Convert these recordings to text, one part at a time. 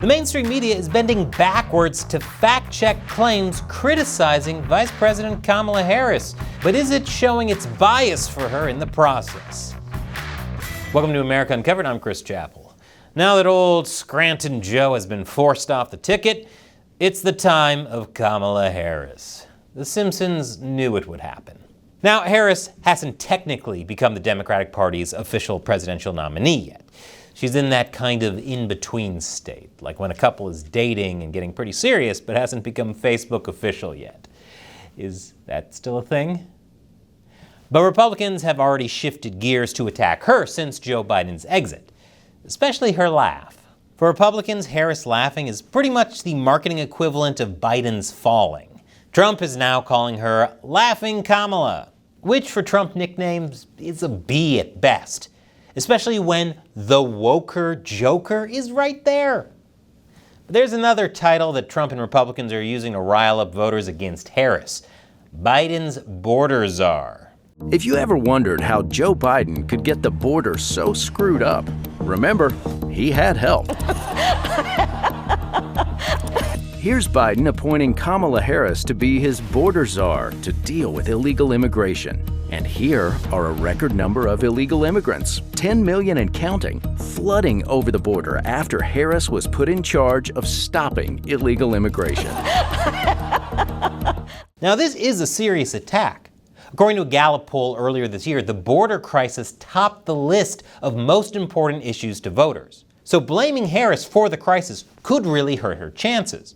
The mainstream media is bending backwards to fact-check claims criticizing Vice President Kamala Harris. But is it showing its bias for her in the process? Welcome to America Uncovered. I'm Chris Chappell. Now that old Scranton Joe has been forced off the ticket, it's the time of Kamala Harris. The Simpsons knew it would happen. Now, Harris hasn't technically become the Democratic Party's official presidential nominee yet. She's in that kind of in-between state, like when a couple is dating and getting pretty serious but hasn't become Facebook official yet. Is that still a thing? But Republicans have already shifted gears to attack her since Joe Biden's exit, especially her laugh. For Republicans, Harris laughing is pretty much the marketing equivalent of Biden's falling. Trump is now calling her Laughing Kamala, which for Trump nicknames is a B at best, especially when the woker joker is right there. But there's another title that Trump and Republicans are using to rile up voters against Harris: Biden's border czar. If you ever wondered how Joe Biden could get the border so screwed up, remember, he had help. Here's Biden appointing Kamala Harris to be his border czar to deal with illegal immigration. And here are a record number of illegal immigrants, 10 million and counting, flooding over the border after Harris was put in charge of stopping illegal immigration. Now, this is a serious attack. According to a Gallup poll earlier this year, the border crisis topped the list of most important issues to voters. So blaming Harris for the crisis could really hurt her chances.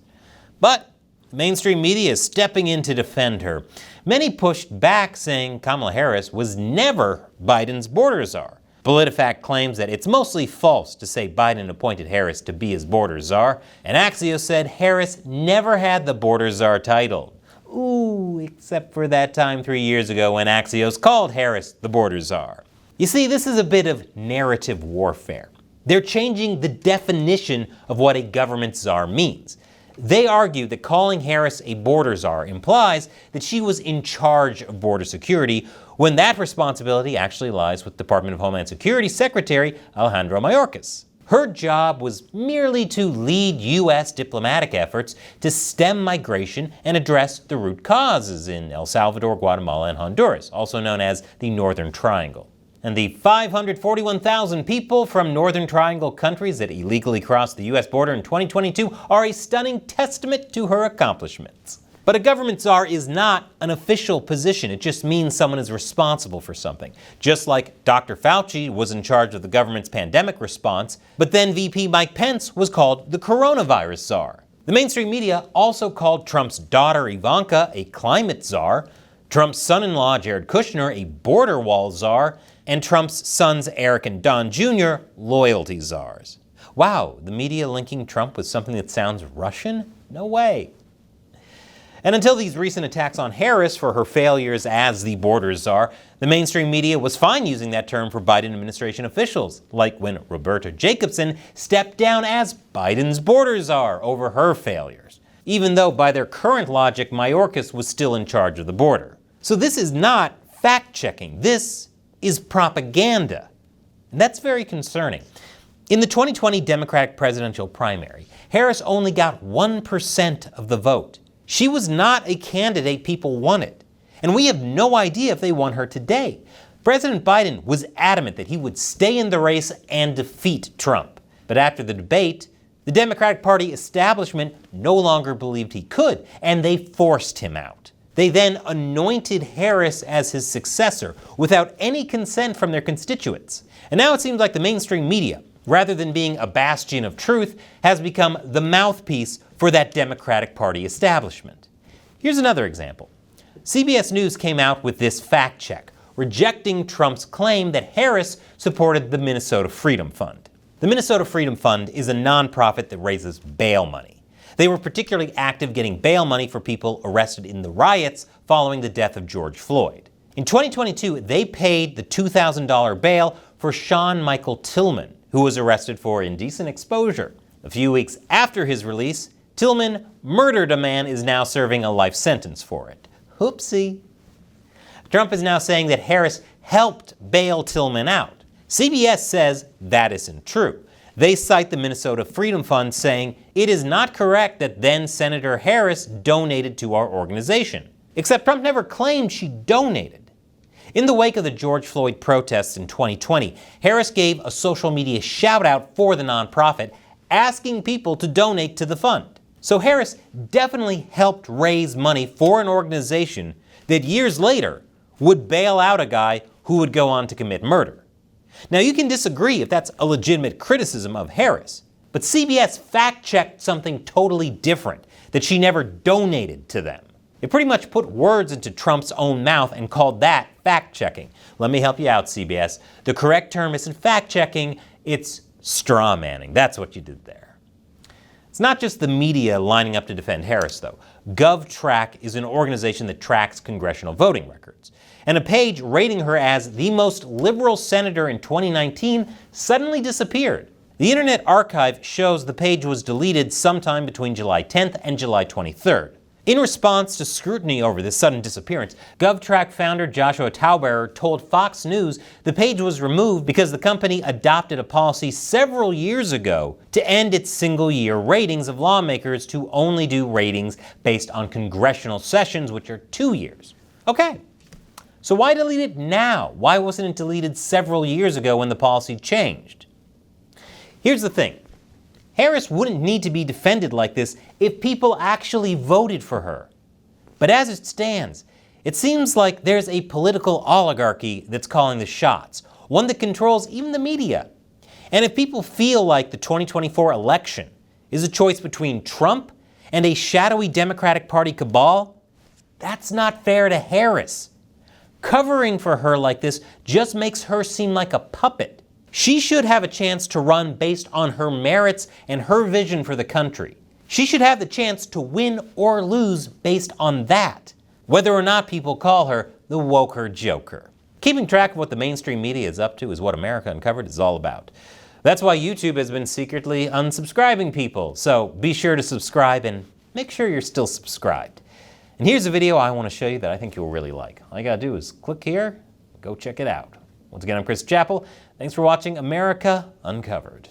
But the mainstream media is stepping in to defend her. Many pushed back, saying Kamala Harris was never Biden's border czar. PolitiFact claims that it's mostly false to say Biden appointed Harris to be his border czar, and Axios said Harris never had the border czar title. Ooh, except for that time 3 years ago when Axios called Harris the border czar. You see, this is a bit of narrative warfare. They're changing the definition of what a government czar means. They argue that calling Harris a border czar implies that she was in charge of border security, when that responsibility actually lies with Department of Homeland Security Secretary Alejandro Mayorkas. Her job was merely to lead U.S. diplomatic efforts to stem migration and address the root causes in El Salvador, Guatemala, and Honduras, also known as the Northern Triangle. And the 541,000 people from Northern Triangle countries that illegally crossed the U.S. border in 2022 are a stunning testament to her accomplishments. But a government czar is not an official position. It just means someone is responsible for something. Just like Dr. Fauci was in charge of the government's pandemic response, but then VP Mike Pence was called the coronavirus czar. The mainstream media also called Trump's daughter Ivanka a climate czar, Trump's son-in-law Jared Kushner a border wall czar, and Trump's sons Eric and Don Jr. loyalty czars. Wow, the media linking Trump with something that sounds Russian? No way. And until these recent attacks on Harris for her failures as the border czar, the mainstream media was fine using that term for Biden administration officials, like when Roberta Jacobson stepped down as Biden's border czar over her failures, even though by their current logic, Mayorkas was still in charge of the border. So this is not fact-checking. This is propaganda. And that's very concerning. In the 2020 Democratic presidential primary, Harris only got 1% of the vote. She was not a candidate people wanted. And we have no idea if they want her today. President Biden was adamant that he would stay in the race and defeat Trump. But after the debate, the Democratic Party establishment no longer believed he could, and they forced him out. They then anointed Harris as his successor without any consent from their constituents. And now it seems like the mainstream media, rather than being a bastion of truth, has become the mouthpiece for that Democratic Party establishment. Here's another example. CBS News came out with this fact check, rejecting Trump's claim that Harris supported the Minnesota Freedom Fund. The Minnesota Freedom Fund is a nonprofit that raises bail money. They were particularly active getting bail money for people arrested in the riots following the death of George Floyd. In 2022, they paid the $2,000 bail for Sean Michael Tillman, who was arrested for indecent exposure. A few weeks after his release, Tillman murdered a man is now serving a life sentence for it. Oopsie. Trump is now saying that Harris helped bail Tillman out. CBS says that isn't true. They cite the Minnesota Freedom Fund, saying it is not correct that then Senator Harris donated to our organization. Except Trump never claimed she donated. In the wake of the George Floyd protests in 2020, Harris gave a social media shout-out for the nonprofit, asking people to donate to the fund. So Harris definitely helped raise money for an organization that years later would bail out a guy who would go on to commit murder. Now, you can disagree if that's a legitimate criticism of Harris, but CBS fact-checked something totally different, that she never donated to them. It pretty much put words into Trump's own mouth and called that fact-checking. Let me help you out, CBS. The correct term isn't fact-checking, it's straw-manning. That's what you did there. It's not just the media lining up to defend Harris, though. GovTrack is an organization that tracks congressional voting records. And a page rating her as the most liberal senator in 2019 suddenly disappeared. The Internet Archive shows the page was deleted sometime between July 10th and July 23rd. In response to scrutiny over this sudden disappearance, GovTrack founder Joshua Tauberer told Fox News the page was removed because the company adopted a policy several years ago to end its single-year ratings of lawmakers to only do ratings based on congressional sessions, which are 2 years. Okay. So why delete it now? Why wasn't it deleted several years ago when the policy changed? Here's the thing. Harris wouldn't need to be defended like this if people actually voted for her. But as it stands, it seems like there's a political oligarchy that's calling the shots, one that controls even the media. And if people feel like the 2024 election is a choice between Trump and a shadowy Democratic Party cabal, that's not fair to Harris. Covering for her like this just makes her seem like a puppet. She should have a chance to run based on her merits and her vision for the country. She should have the chance to win or lose based on that, whether or not people call her the woker joker. Keeping track of what the mainstream media is up to is what America Uncovered is all about. That's why YouTube has been secretly unsubscribing people, so be sure to subscribe and make sure you're still subscribed. And here's a video I want to show you that I think you'll really like. All you gotta do is click here, go check it out. Once again, I'm Chris Chappell. Thanks for watching America Uncovered.